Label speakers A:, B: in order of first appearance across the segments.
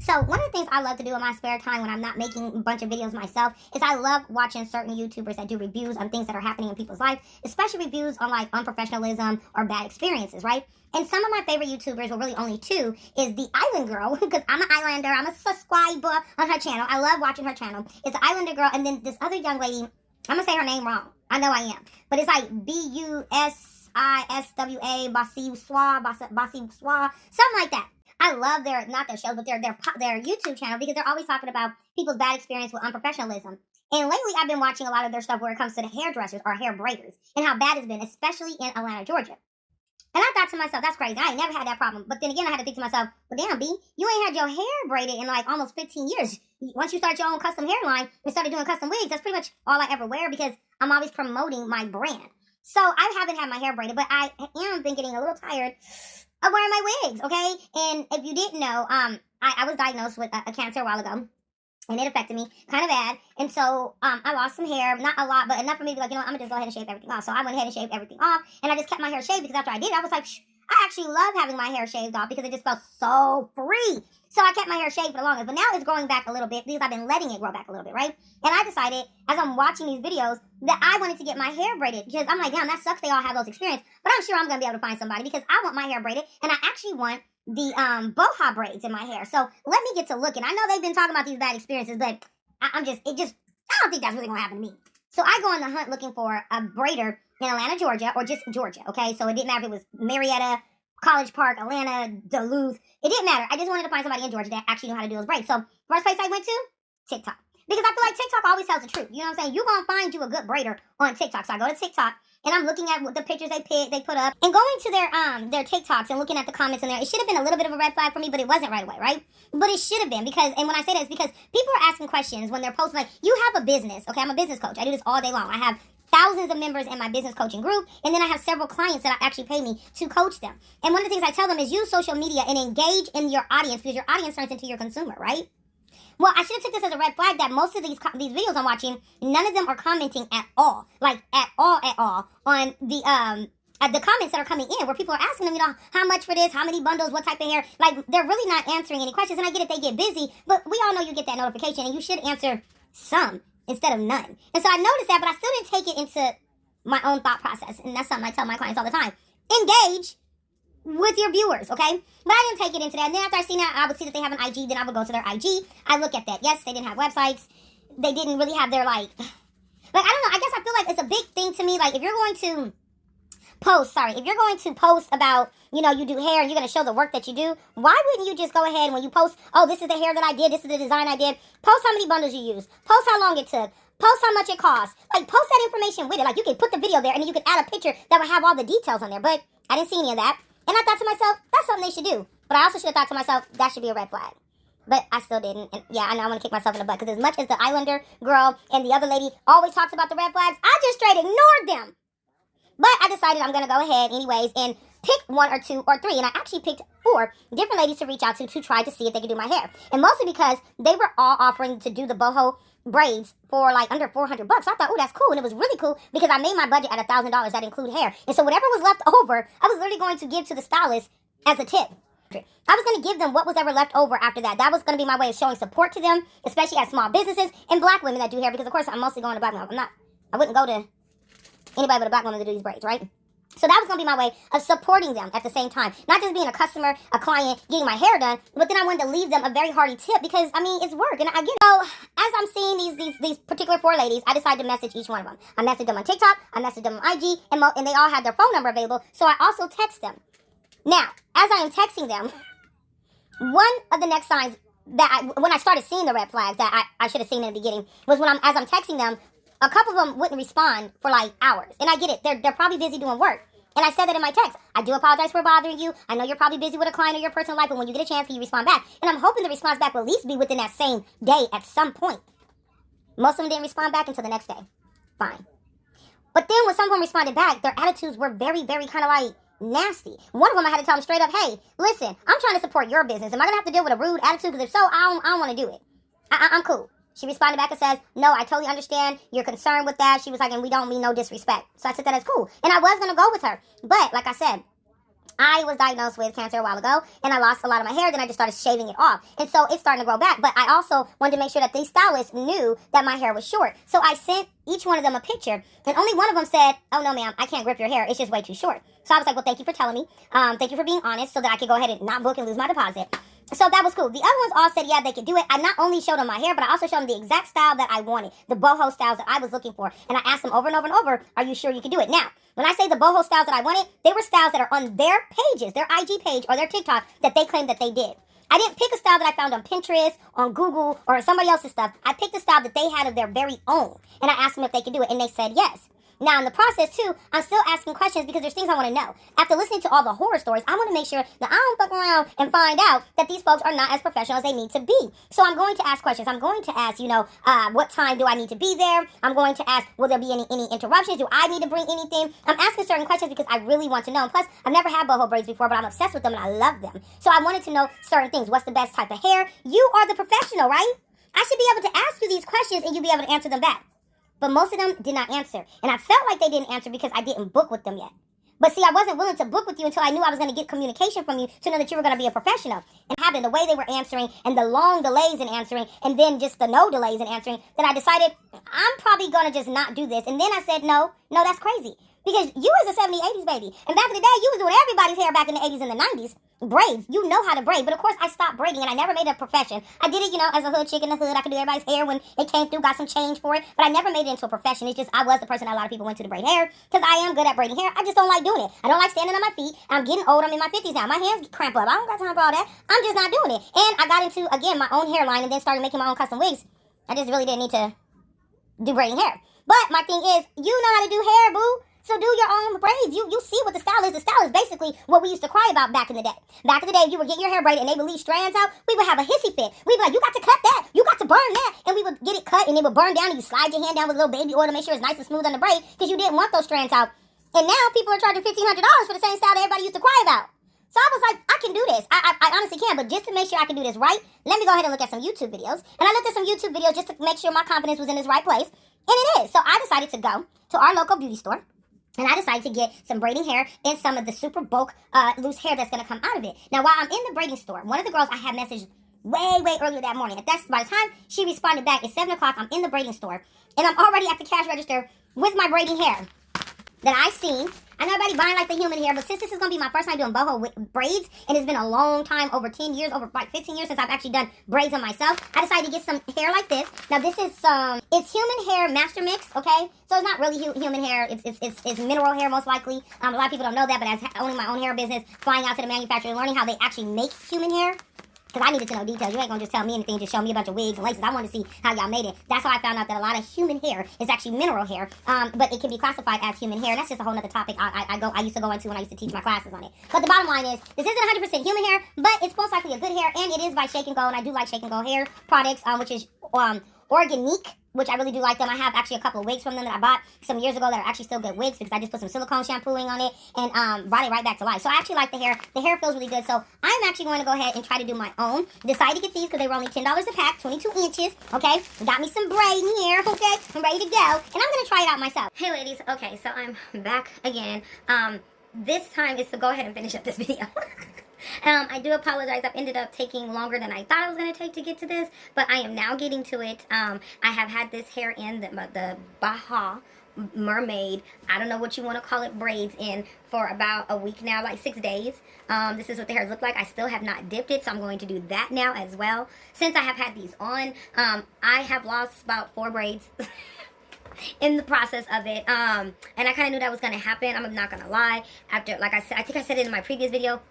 A: So one of the things I love to do in my spare time when I'm not making a bunch of videos myself is I love watching certain YouTubers that do reviews on things that are happening in people's life, especially reviews on like unprofessionalism or bad experiences, right? And some of my favorite YouTubers, well really only two, is the Island Girl, because I'm an Islander, I'm a subscriber on her channel. I love watching her channel. It's the Islander Girl, and then this other young lady, I'm going to say her name wrong. I know I am. But it's like Busiswa, Bossy Swa, something like that. I love their, not their shows, but their YouTube channel, because they're always talking about people's bad experience with unprofessionalism. And lately I've been watching a lot of their stuff where it comes to the hairdressers or hair braiders and how bad it's been, especially in Atlanta, Georgia. And I thought to myself, that's crazy. I ain't never had that problem. But then again, I had to think to myself, well, damn, B, you ain't had your hair braided in like almost 15 years. Once you start your own custom hairline and started doing custom wigs, that's pretty much all I ever wear because I'm always promoting my brand. So I haven't had my hair braided, but I am been getting a little tired of wearing my wigs, okay? And if you didn't know, I was diagnosed with a cancer a while ago. And it affected me kind of bad. And so I lost some hair, not a lot, but enough for me to be like, you know what, I'm going to just go ahead and shave everything off. So I went ahead and shaved everything off. And I just kept my hair shaved because after I did, I was like, I actually love having my hair shaved off because it just felt so free. So I kept my hair shaved for the longest. But now it's growing back a little bit because I've been letting it grow back a little bit, right? And I decided, as I'm watching these videos, that I wanted to get my hair braided. Because I'm like, damn, that sucks they all have those experiences. But I'm sure I'm going to be able to find somebody because I want my hair braided. And I actually want the Boho braids in my hair. So let me get to looking. I know they've been talking about these bad experiences, but I don't think that's really going to happen to me. So I go on the hunt looking for a braider in Atlanta, Georgia, or just Georgia, okay? So it didn't matter if it was Marietta, College Park, Atlanta, Duluth. It didn't matter. I just wanted to find somebody in Georgia that actually knew how to do those braids. So first place I went to, TikTok. Because I feel like TikTok always tells the truth. You know what I'm saying? You're going to find you a good braider on TikTok. So I go to TikTok, and I'm looking at what the pictures they put up, and going to their TikToks and looking at the comments in there. It should have been a little bit of a red flag for me, but it wasn't right away, right? But it should have been because, and when I say that, it's because people are asking questions when they're posting, like, you have a business, okay? I'm a business coach. I do this all day long. I have thousands of members in my business coaching group, and then I have several clients that actually pay me to coach them. And one of the things I tell them is use social media and engage in your audience because your audience turns into your consumer, right? Well, I should have took this as a red flag that most of these videos I'm watching, none of them are commenting at all, like at all, on the comments that are coming in, where people are asking them, you know, how much for this, how many bundles, what type of hair. Like, they're really not answering any questions. And I get it, they get busy, but we all know you get that notification, and you should answer some instead of none. And so I noticed that, but I still didn't take it into my own thought process. And that's something I tell my clients all the time. Engage with your viewers, okay? But I didn't take it into that. And then after I seen that, I would see that they have an IG. Then I would go to their IG. I look at that. Yes, they didn't have websites. They didn't really have their, I don't know. I guess I feel like it's a big thing to me. Like, if you're going to post about, you know, you do hair and you're going to show the work that you do, why wouldn't you just go ahead when you post, oh, this is the hair that I did, this is the design I did, post how many bundles you use, post how long it took, post how much it cost, like, post that information with it. Like, you could put the video there and then you could add a picture that would have all the details on there, but I didn't see any of that. And I thought to myself, that's something they should do. But I also should have thought to myself, that should be a red flag. But I still didn't. And yeah, I know I want to kick myself in the butt. Because as much as the Islander girl and the other lady always talks about the red flags, I just straight ignored them. But I decided I'm going to go ahead anyways and pick 1 or 2 or 3. And I actually picked 4 different ladies to reach out to try to see if they could do my hair. And mostly because they were all offering to do the boho braids for like under $400. So I thought, oh, that's cool. And it was really cool because I made my budget at $1,000 that include hair. And so whatever was left over, I was literally going to give to the stylist as a tip. I was going to give them what was ever left over after that. That was going to be my way of showing support to them, especially as small businesses and black women that do hair. Because of course I'm mostly going to black women. I wouldn't go to anybody but a black woman to do these braids, right? So that was going to be my way of supporting them at the same time. Not just being a customer, a client, getting my hair done, but then I wanted to leave them a very hearty tip because, I mean, it's work. And I get it. So as I'm seeing these particular 4 ladies, I decided to message each one of them. I messaged them on TikTok, I messaged them on IG, and they all had their phone number available. So I also text them. Now, as I am texting them, one of the next signs that when I started seeing the red flags that I should have seen in the beginning was when as I'm texting them, a couple of them wouldn't respond for like hours. And I get it. They're probably busy doing work. And I said that in my text. I do apologize for bothering you. I know you're probably busy with a client or your personal life, but when you get a chance, can you respond back? And I'm hoping the response back will at least be within that same day at some point. Most of them didn't respond back until the next day. Fine. But then when some of them responded back, their attitudes were very, very kind of like nasty. One of them I had to tell them straight up, hey, listen, I'm trying to support your business. Am I going to have to deal with a rude attitude? Because if so, I don't want to do it. I'm cool. She responded back and says, no, I totally understand. You're concerned with that. She was like, and we don't mean no disrespect. So I said that as cool. And I was going to go with her. But like I said, I was diagnosed with cancer a while ago, and I lost a lot of my hair. Then I just started shaving it off, and so it's starting to grow back. But I also wanted to make sure that these stylists knew that my hair was short. So I sent each one of them a picture, and only one of them said, "Oh no, ma'am, I can't grip your hair. It's just way too short." So I was like, "Well, thank you for telling me. Thank you for being honest, so that I could go ahead and not book and lose my deposit." So that was cool. The other ones all said, yeah, they could do it. I not only showed them my hair, but I also showed them the exact style that I wanted, the boho styles that I was looking for. And I asked them over and over and over, are you sure you can do it? Now, when I say the boho styles that I wanted, they were styles that are on their pages, their IG page or their TikTok, that they claimed that they did. I didn't pick a style that I found on Pinterest, on Google, or somebody else's stuff. I picked a style that they had of their very own. And I asked them if they could do it, and they said yes. Now, in the process, too, I'm still asking questions because there's things I want to know. After listening to all the horror stories, I want to make sure that I don't fuck around and find out that these folks are not as professional as they need to be. So I'm going to ask questions. I'm going to ask, what time do I need to be there? I'm going to ask, will there be any interruptions? Do I need to bring anything? I'm asking certain questions because I really want to know. And plus, I've never had boho braids before, but I'm obsessed with them and I love them. So I wanted to know certain things. What's the best type of hair? You are the professional, right? I should be able to ask you these questions and you be able to answer them back. But most of them did not answer. And I felt like they didn't answer because I didn't book with them yet. But see, I wasn't willing to book with you until I knew I was going to get communication from you to know that you were going to be a professional. And having the way they were answering and the long delays in answering and then just the no delays in answering, then I decided I'm probably going to just not do this. And then I said, no, that's crazy. Because you was a 70s, 80s baby. And back in the day, you was doing everybody's hair back in the 80s and the 90s. Braids. You know how to braid. But of course, I stopped braiding and I never made it a profession. I did it, as a hood chick in the hood. I could do everybody's hair when it came through, got some change for it. But I never made it into a profession. It's just I was the person that a lot of people went to braid hair because I am good at braiding hair. I just don't like doing it. I don't like standing on my feet. I'm getting old. I'm in my 50s now. My hands cramp up. I don't got time for all that. I'm just not doing it. And I got into, again, my own hairline and then started making my own custom wigs. I just really didn't need to do braiding hair. But my thing is, you know how to do hair, boo. So do your own braids. You see what the style is. The style is basically what we used to cry about back in the day. Back in the day, if you were getting your hair braided and they would leave strands out, we would have a hissy fit. We'd be like, you got to cut that. You got to burn that. And we would get it cut and it would burn down and you slide your hand down with a little baby oil to make sure it's nice and smooth on the braid because you didn't want those strands out. And now people are charging $1,500 for the same style that everybody used to cry about. So I was like, I can do this. I honestly can. But just to make sure I can do this right, let me go ahead and look at some YouTube videos. And I looked at some YouTube videos just to make sure my confidence was in this right place. And it is. So I decided to go to our local beauty store. And I decided to get some braiding hair and some of the super bulk loose hair that's going to come out of it. Now, while I'm in the braiding store, one of the girls I had messaged way earlier that morning. That's by the time she responded back, it's 7 o'clock. I'm in the braiding store. And I'm already at the cash register with my braiding hair that I seen. I know everybody buying like the human hair, but since this is going to be my first time doing boho braids, and it's been a long time, over 10 years, over like 15 years since I've actually done braids on myself, I decided to get some hair like this. Now this is it's human hair master mix, okay? So it's not really human hair, it's mineral hair most likely. A lot of people don't know that, but as owning my own hair business, flying out to the manufacturer and learning how they actually make human hair, because I needed to know details. You ain't going to just tell me anything, just show me a bunch of wigs and laces. I want to see how y'all made it. That's how I found out that a lot of human hair is actually mineral hair, but it can be classified as human hair. And that's just a whole other topic I used to go into when I used to teach my classes on it. But the bottom line is, this isn't 100% human hair, but it's most likely a good hair, and it is by Shake and Go, and I do like Shake and Go hair products, which is organique, which I really do like them. I have actually a couple of wigs from them that I bought some years ago that are actually still good wigs because I just put some silicone shampooing on it and brought it right back to life. So I actually like the hair. The hair feels really good. So I'm actually going to go ahead and try to do my own. Decided to get these because they were only $10 a pack, 22 inches, okay? Got me some braiding here, okay? I'm ready to go. And I'm going to try it out myself. Hey, ladies. Okay, so I'm back again. This time is to go ahead and finish up this video. I do apologize. I've ended up taking longer than I thought I was going to take to get to this, but I am now getting to it. I have had this hair in the Boho mermaid, I don't know what you want to call it, braids in for about a week now, like 6 days. This is what the hairs look like. I still have not dipped it, so I'm going to do that now as well. Since I have had these on, I have lost about 4 braids. In the process of it, and I kind of knew that was going to happen. I'm not going to lie. After, like I said, I think I said it in my previous video.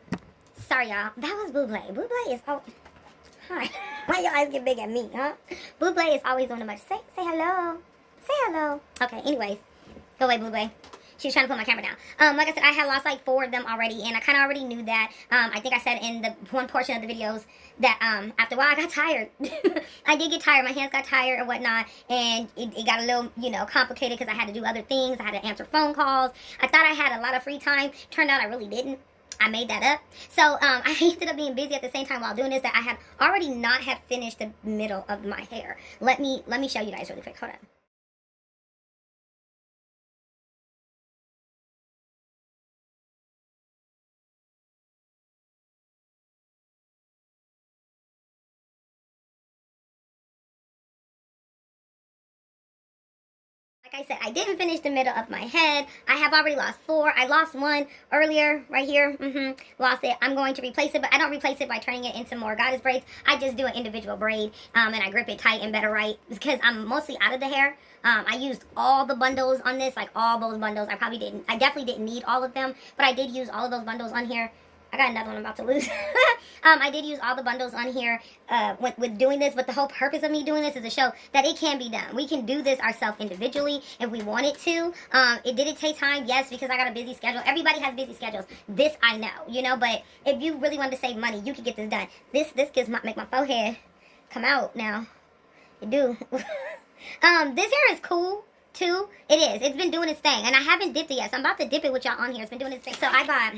A: Sorry, y'all. That was Buble. Buble is hi. Why your eyes get big at me, huh? Buble is always doing too much. Say hello. Say hello. Okay, anyways. Go away, Buble. She was trying to put my camera down. Like I said, I had lost like 4 of them already, and I kind of already knew that. I think I said in the one portion of the videos that after a while I got tired. I did get tired. My hands got tired or whatnot, and it got a little, complicated because I had to do other things. I had to answer phone calls. I thought I had a lot of free time. Turned out I really didn't. I made that up. So I ended up being busy at the same time while doing this that I had already not have finished the middle of my hair. Let me show you guys really quick. Hold on. Like I said, I didn't finish the middle of my head. I have already lost 4. I lost one earlier, right here. Lost it. I'm going to replace it, but I don't replace it by turning it into more goddess braids. I just do an individual braid, and I grip it tight and better right because I'm mostly out of the hair. I used all the bundles on this, like all those bundles. I definitely didn't need all of them, but I did use all of those bundles on here. I got another one I'm about to lose. I did use all the bundles on here with doing this, but the whole purpose of me doing this is to show that it can be done. We can do this ourselves individually if we wanted to. Did it take time? Yes, because I got a busy schedule. Everybody has busy schedules. This I know, but if you really wanted to save money, you could get this done. This make my forehead come out now. It do. This hair is cool too. It is. It's been doing its thing, and I haven't dipped it yet, so I'm about to dip it with y'all on here. It's been doing its thing. So I got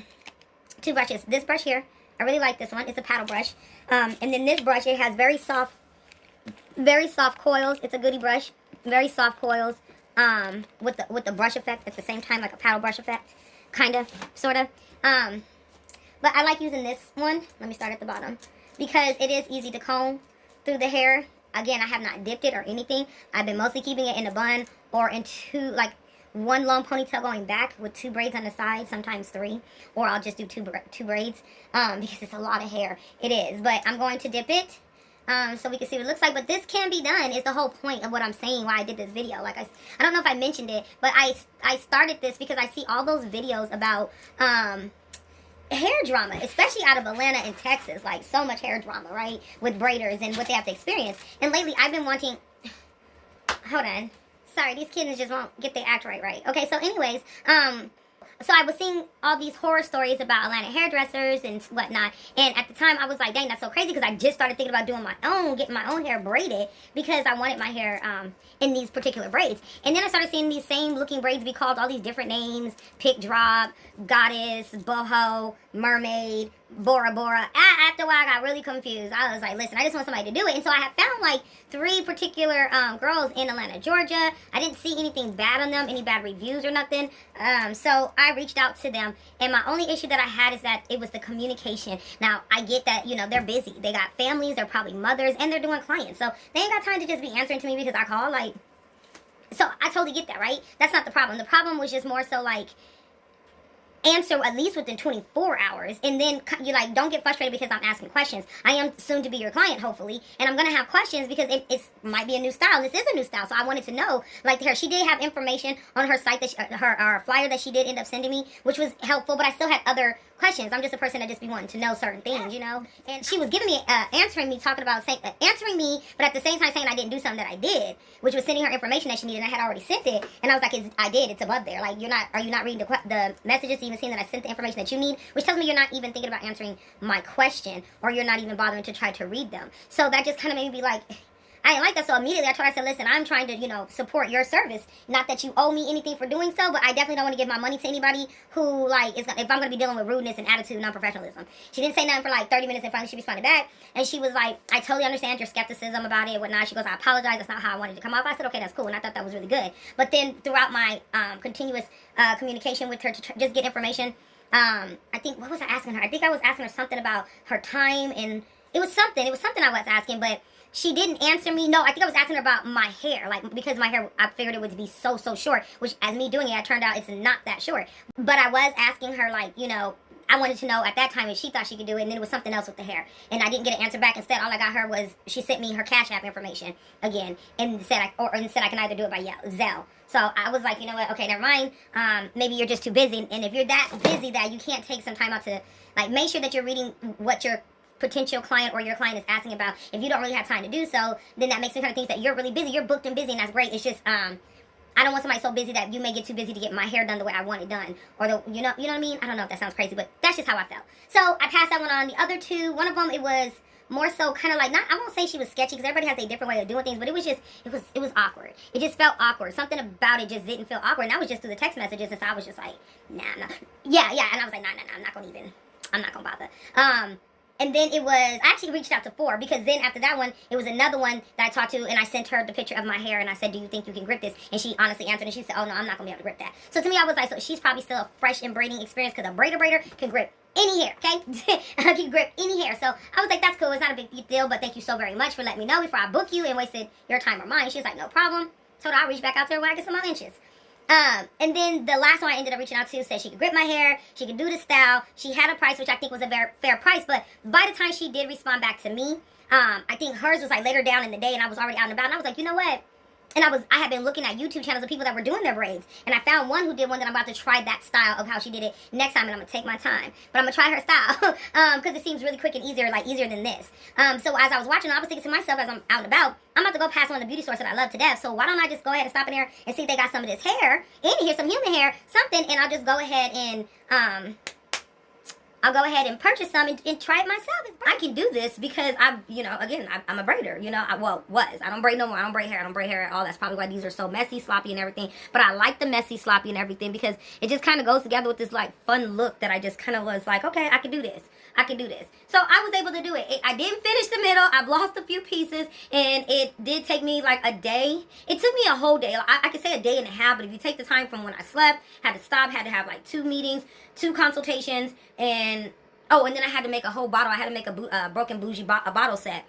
A: 2 brushes. This brush here, I really like this one. It's a paddle brush. And then this brush, it has very soft coils. It's a goodie brush. Very soft coils. With the brush effect at the same time, like a paddle brush effect, kind of, sort of. But I like using this one. Let me start at the bottom because it is easy to comb through the hair. Again, I have not dipped it or anything. I've been mostly keeping it in a bun or in one long ponytail going back with 2 braids on the side, sometimes 3, or I'll just do two braids because it's a lot of hair. It is, but I'm going to dip it so we can see what it looks like. But this can be done is the whole point of what I'm saying, why I did this video. Like I don't know if I mentioned it, but I started this because I see all those videos about hair drama, especially out of Atlanta and Texas, like so much hair drama, right, with braiders and what they have to experience. And lately I've been wanting, hold on. Sorry, these kittens just won't get their act right. Okay, so anyways, so I was seeing all these horror stories about Atlanta hairdressers and whatnot, and at the time I was like, dang, that's so crazy, because I just started thinking about doing getting my own hair braided, because I wanted my hair in these particular braids. And then I started seeing these same looking braids be called all these different names: pick drop, goddess, boho, mermaid, Bora Bora. After a while, I got really confused. I was like, listen, I just want somebody to do it. And so I have found like 3 particular girls in Atlanta, Georgia. I didn't see anything bad on them, any bad reviews or nothing. So I reached out to them. And my only issue that I had is that it was the communication. Now, I get that, they're busy. They got families, they're probably mothers, and they're doing clients. So they ain't got time to just be answering to me because I call. So I totally get that, right? That's not the problem. The problem was just more so answer at least within 24 hours, and then you don't get frustrated because I'm asking questions. I am soon to be your client, hopefully, and I'm gonna have questions because it might be a new style. This is a new style, so I wanted to know. She did have information on her site that her flyer that she did end up sending me, which was helpful. But I still had other questions. I'm just a person that just be wanting to know certain things, And she was giving me answering me, answering me, but at the same time saying I didn't do something that I did, which was sending her information that she needed, and I had already sent it. And I was like, I did. It's above there. Are you not reading the messages? Even seeing that I sent the information that you need, which tells me you're not even thinking about answering my question, or you're not even bothering to try to read them. So that just kind of made me be like, I didn't like that. So immediately I told her, I said, listen, I'm trying to, support your service. Not that you owe me anything for doing so, but I definitely don't want to give my money to anybody who, if I'm going to be dealing with rudeness and attitude and non-professionalism. She didn't say nothing for 30 minutes, and finally she responded back. And she was like, I totally understand your skepticism about it and whatnot. She goes, I apologize. That's not how I wanted to come off. I said, okay, that's cool. And I thought that was really good. But then throughout my continuous communication with her to just get information, I think, what was I asking her? I think I was asking her something about her time, and it was something I was asking, but she didn't answer me. No, I think I was asking her about my hair, because my hair, I figured it would be so short, which as me doing it, it turned out it's not that short. But I was asking her, I wanted to know at that time if she thought she could do it, and then it was something else with the hair. And I didn't get an answer back. Instead, all I got her was, she sent me her Cash App information again, and said I can either do it by Zelle. So I was like, you know what, okay, never mind. Maybe you're just too busy, and if you're that busy that you can't take some time out to, make sure that you're reading what your potential client or your client is asking about. If you don't really have time to do so, then that makes me kind of think that you're really busy. You're booked and busy, and that's great. It's just, I don't want somebody so busy that you may get too busy to get my hair done the way I want it done. Or you know what I mean? I don't know if that sounds crazy, but that's just how I felt. So I passed that one on. The other 2, one of them, it was more so kind of I won't say she was sketchy, because everybody has a different way of doing things, but it was just, it was awkward. It just felt awkward. Something about it just didn't feel awkward. And that was just through the text messages, and so I was just like, nah. Yeah, and I was like, nah, I'm not gonna bother. And then it was, I actually reached out to 4, because then after that one, it was another one that I talked to, and I sent her the picture of my hair, and I said, do you think you can grip this? And she honestly answered, and she said, oh no, I'm not going to be able to grip that. So to me, I was like, so she's probably still a fresh in braiding experience, because a braider can grip any hair, okay? Can grip any hair. So I was like, that's cool, it's not a big deal, but thank you so very much for letting me know before I book you and wasted your time or mine. She was like, no problem. told her I'll reach back out to her when I get some more inches. And then the last one I ended up reaching out to said she could grip my hair, she could do the style. She had a price, which I think was a very fair price, but by the time she did respond back to me, I think hers was like later down in the day, and I was already out and about, and I was like, you know what? And I had been looking at YouTube channels of people that were doing their braids, and I found one who did one that I'm about to try that style of how she did it next time, and I'm gonna take my time. But I'm gonna try her style because it seems really quick and easier than this. So as I was watching, I was thinking to myself as I'm out and about, I'm about to go past one of the beauty stores that I love to death. So why don't I just go ahead and stop in there and see if they got some of this hair in here, some human hair, something, and I'll just go ahead and I'll go ahead and purchase some and try it myself. I can do this because I'm a braider. I don't braid no more. I don't braid hair at all. That's probably why these are so messy, sloppy, and everything. But I like the messy, sloppy, and everything because it just kind of goes together with this like fun look that I just kind of was like, okay, I can do this. So I was able to do it. I didn't finish the middle. I've lost a few pieces, and it did take me like a day. It took me a whole day. I could say a day and a half, but if you take the time from when I slept, had to stop, had to have like 2 meetings, 2 consultations, and then I had to make a whole bottle. I had to make a broken bougie bottle set.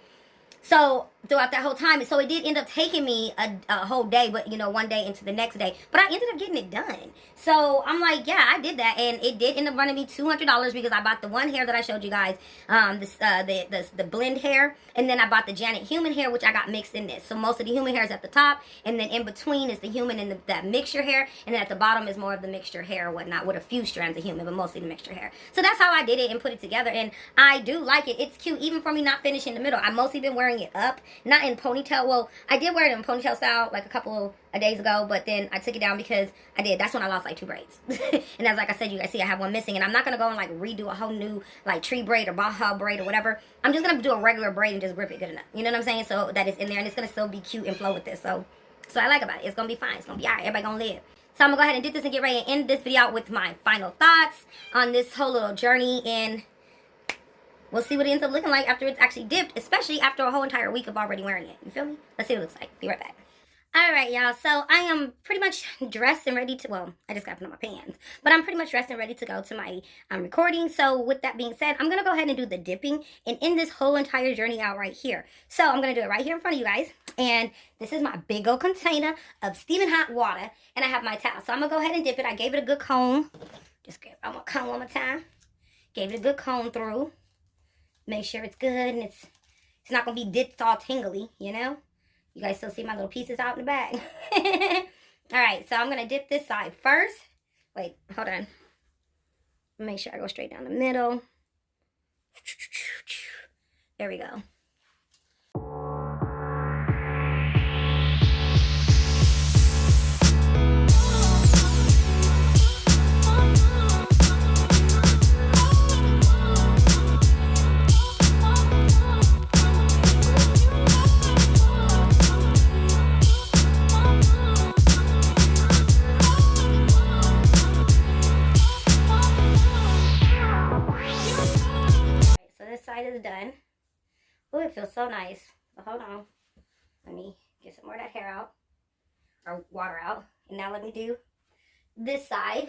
A: So throughout that whole time, so it did end up taking me a whole day, but one day into the next day. But I ended up getting it done. So I'm like, yeah, I did that, and it did end up running me $200 because I bought the one hair that I showed you guys, the blend hair, and then I bought the Janet human hair, which I got mixed in this. So most of the human hair is at the top, and then in between is the human and that mixture hair, and then at the bottom is more of the mixture hair or whatnot with a few strands of human, but mostly the mixture hair. So that's how I did it and put it together, and I do like it. It's cute, even for me not finishing the middle. I've mostly been wearing it up, not in ponytail. Well, I did wear it in ponytail style like a couple of days ago, but then I took it down because that's when I lost like 2 braids. And as like I said, you guys see I have one missing, and I'm not gonna go and like redo a whole new like tree braid or Boho braid or whatever. I'm just gonna do a regular braid and just grip it good enough. You know what I'm saying? So that it's in there, and it's gonna still be cute and flow with this. So I like about it. It's gonna be fine. It's gonna be alright. Everybody gonna live. So I'm gonna go ahead and do this and get ready and end this video out with my final thoughts on this whole little journey, and we'll see what it ends up looking like after it's actually dipped, especially after a whole entire week of already wearing it. You feel me? Let's see what it looks like. Be right back. Alright, y'all. So I am pretty much dressed and ready to, well, I just got to put on my pants, but I'm pretty much dressed and ready to go to my recording. So with that being said, I'm going to go ahead and do the dipping and end this whole entire journey out right here. So I'm going to do it right here in front of you guys. And this is my big old container of steaming hot water, and I have my towel. So I'm going to go ahead and dip it. I gave it a good comb. Just give it a comb one more time. Gave it a good comb through. Make sure it's good and it's not going to be dipped all tingly, you know? You guys still see my little pieces out in the back. Alright, so I'm going to dip this side first. Wait, hold on. Make sure I go straight down the middle. There we go. Is done. Oh, it feels so nice. But hold on. Let me get some more of that hair out. Or water out. And now let me do this side.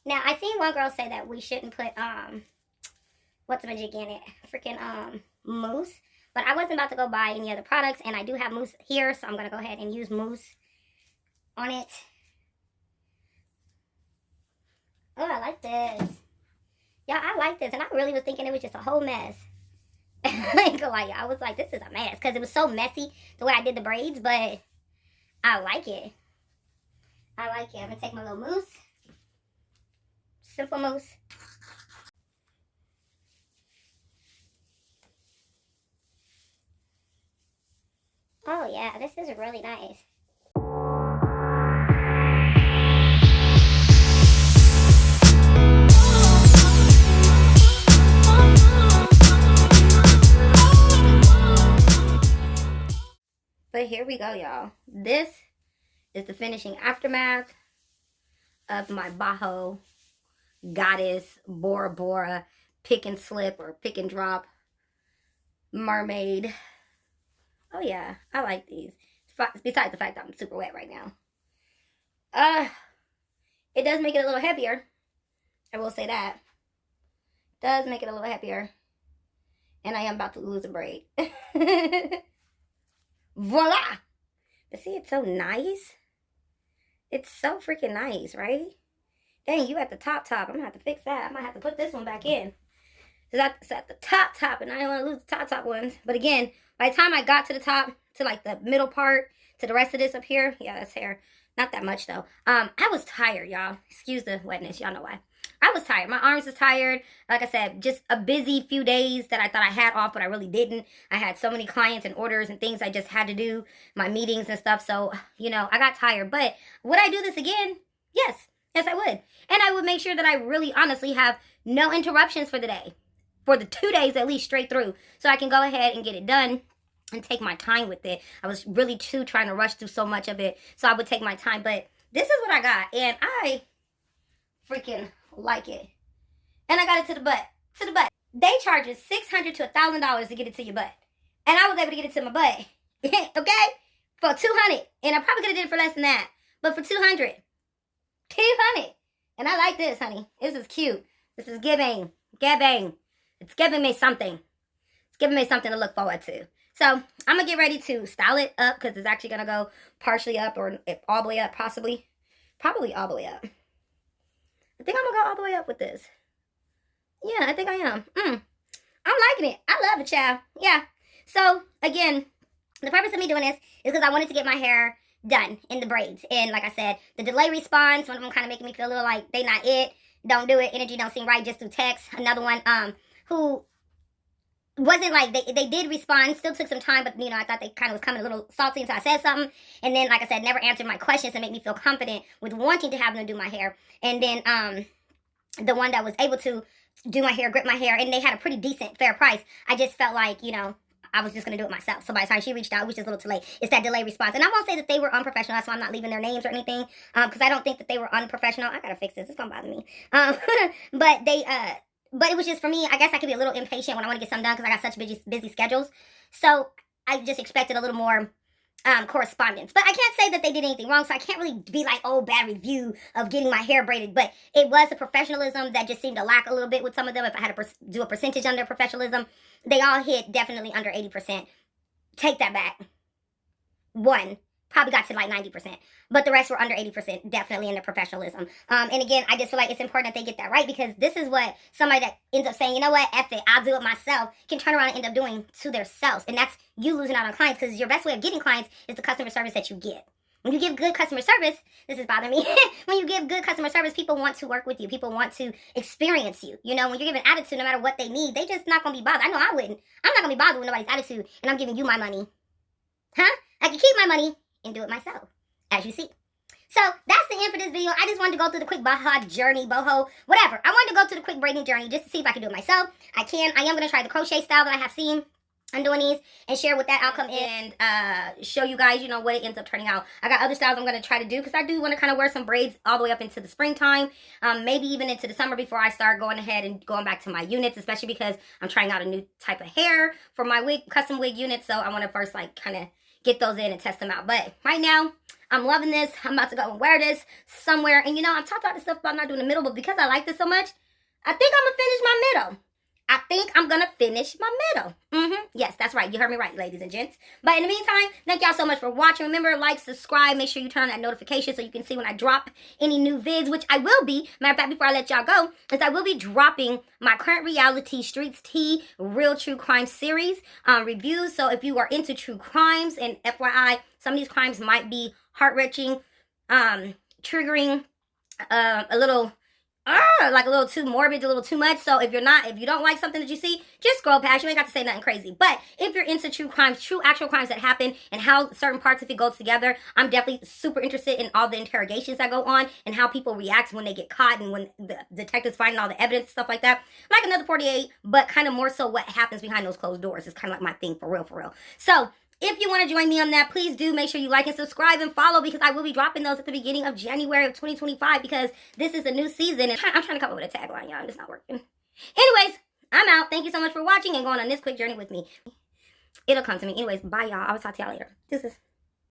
A: Now, I seen one girl say that we shouldn't put, what's the jig in it? Freaking, mousse. But I wasn't about to go buy any other products, and I do have mousse here, so I'm going to go ahead and use mousse on it. Oh, I like this. Yeah, I like this, and I really was thinking it was just a whole mess. I ain't gonna lie, y'all. I was like, this is a mess, because it was so messy the way I did the braids, but I like it. I like it. I'm going to take my little mousse. Simple mousse. Oh yeah, this is really nice. But here we go, y'all. This is the finishing aftermath of my Boho goddess, Bora Bora, pick and slip or pick and drop, mermaid. Oh yeah, I like these. Besides the fact that I'm super wet right now. It does make it a little heavier. I will say that. Does make it a little heavier. And I am about to lose a braid. Voila! But see, it's so nice. It's so freaking nice, right? Dang, you at the top. I'm going to have to fix that. I might have to put this one back in. It's at the top, and I don't want to lose the top ones. But again, by the time I got to the top, to like the middle part, to the rest of this up here, yeah, that's hair. Not that much, though. I was tired, y'all. Excuse the wetness. Y'all know why. I was tired. My arms was tired. Like I said, just a busy few days that I thought I had off, but I really didn't. I had so many clients and orders and things I just had to do, my meetings and stuff. So, you know, I got tired. But would I do this again? Yes. Yes, I would. And I would make sure that I really honestly have no interruptions for the day. For the 2 days at least straight through. So I can go ahead and get it done and take my time with it. I was really trying to rush through so much of it. So I would take my time. But this is what I got. And I freaking like it. And I got it to the butt. They charge you $600 to $1,000 to get it to your butt. And I was able to get it to my butt. Okay? For $200. And I probably could have did it for less than that. But for $200. $200. And I like this, honey. This is cute. This is giving. It's giving me something. It's giving me something to look forward to. So I'm going to get ready to style it up because it's actually going to go partially up or all the way up possibly. Probably all the way up. I think I'm going to go all the way up with this. Yeah, I think I am. I'm liking it. I love it, child. Yeah. So, again, the purpose of me doing this is because I wanted to get my hair done in the braids. And like I said, the delay response, one of them kind of making me feel a little like they not it. Don't do it. Energy don't seem right just through text. Another one who wasn't like, they did respond, still took some time, but, you know, I thought they kind of was coming a little salty until I said something. And then, like I said, never answered my questions and make me feel confident with wanting to have them do my hair. And then the one that was able to do my hair, grip my hair, and they had a pretty decent, fair price. I just felt like, you know, I was just going to do it myself. So by the time she reached out, it was just a little too late. It's that delay response. And I won't say that they were unprofessional. That's why I'm not leaving their names or anything. Because I don't think that they were unprofessional. I got to fix this. It's going to bother me. But it was just for me, I guess I could be a little impatient when I want to get something done because I got such busy schedules. So I just expected a little more correspondence. But I can't say that they did anything wrong, so I can't really be like, oh, bad review of getting my hair braided. But it was a professionalism that just seemed to lack a little bit with some of them. If I had to do a percentage on their professionalism, they all hit definitely under 80%. Take that back. One probably got to like 90%, but the rest were under 80%, definitely in their professionalism. And again, I just feel like it's important that they get that right because this is what somebody that ends up saying, you know what, F it, I'll do it myself, can turn around and end up doing to themselves. And that's you losing out on clients because your best way of getting clients is the customer service that you get. When you give good customer service, this is bothering me, when you give good customer service, people want to work with you. People want to experience you. You know, when you're giving attitude, no matter what they need, they just not going to be bothered. I know I wouldn't. I'm not going to be bothered with nobody's attitude and I'm giving you my money. Huh? I can keep my money and do it myself, as you see. So that's the end for this video. I just wanted to go through the quick Boho journey, Boho, whatever. I wanted to go through the quick braiding journey just to see if I can do it myself. I can. I am going to try the crochet style that I have seen. I'm doing these and share what that outcome is and show you guys, you know, what it ends up turning out. I got other styles I'm going to try to do because I do want to kind of wear some braids all the way up into the springtime, maybe even into the summer before I start going ahead and going back to my units, especially because I'm trying out a new type of hair for my wig, custom wig units. So I want to first like kind of get those in and test them out. But right now, I'm loving this. I'm about to go and wear this somewhere. And you know, I've talked about this stuff about not doing the middle, but because I like this so much, I think I'm going to finish my middle. Yes, that's right. You heard me right, ladies and gents. But in the meantime, thank y'all so much for watching. Remember, like, subscribe. Make sure you turn on that notification so you can see when I drop any new vids, which I will be. Matter of fact, before I let y'all go, is I will be dropping my Current Reality Streets Tea Real True Crime series reviews. So if you are into true crimes, and FYI, some of these crimes might be heart-wrenching, triggering, a little too morbid, a little too much. So if you don't like something that you see, just scroll past. You ain't got to say nothing crazy. But if you're into true crimes, true actual crimes that happen and how certain parts of it go together, I'm definitely super interested in all the interrogations that go on and how people react when they get caught and when the detectives find all the evidence, stuff like that. Like Another 48, but kind of more so what happens behind those closed doors is kind of like my thing for real. So If you want to join me on that, please do make sure you like and subscribe and follow, because I will be dropping those at the beginning of January of 2025, because this is a new season and I'm trying to come up with a tagline, y'all. It's not working. Anyways, I'm out. Thank you so much for watching and going on this quick journey with me. It'll come to me. Anyways, bye, y'all. I will talk to y'all later. Deuces.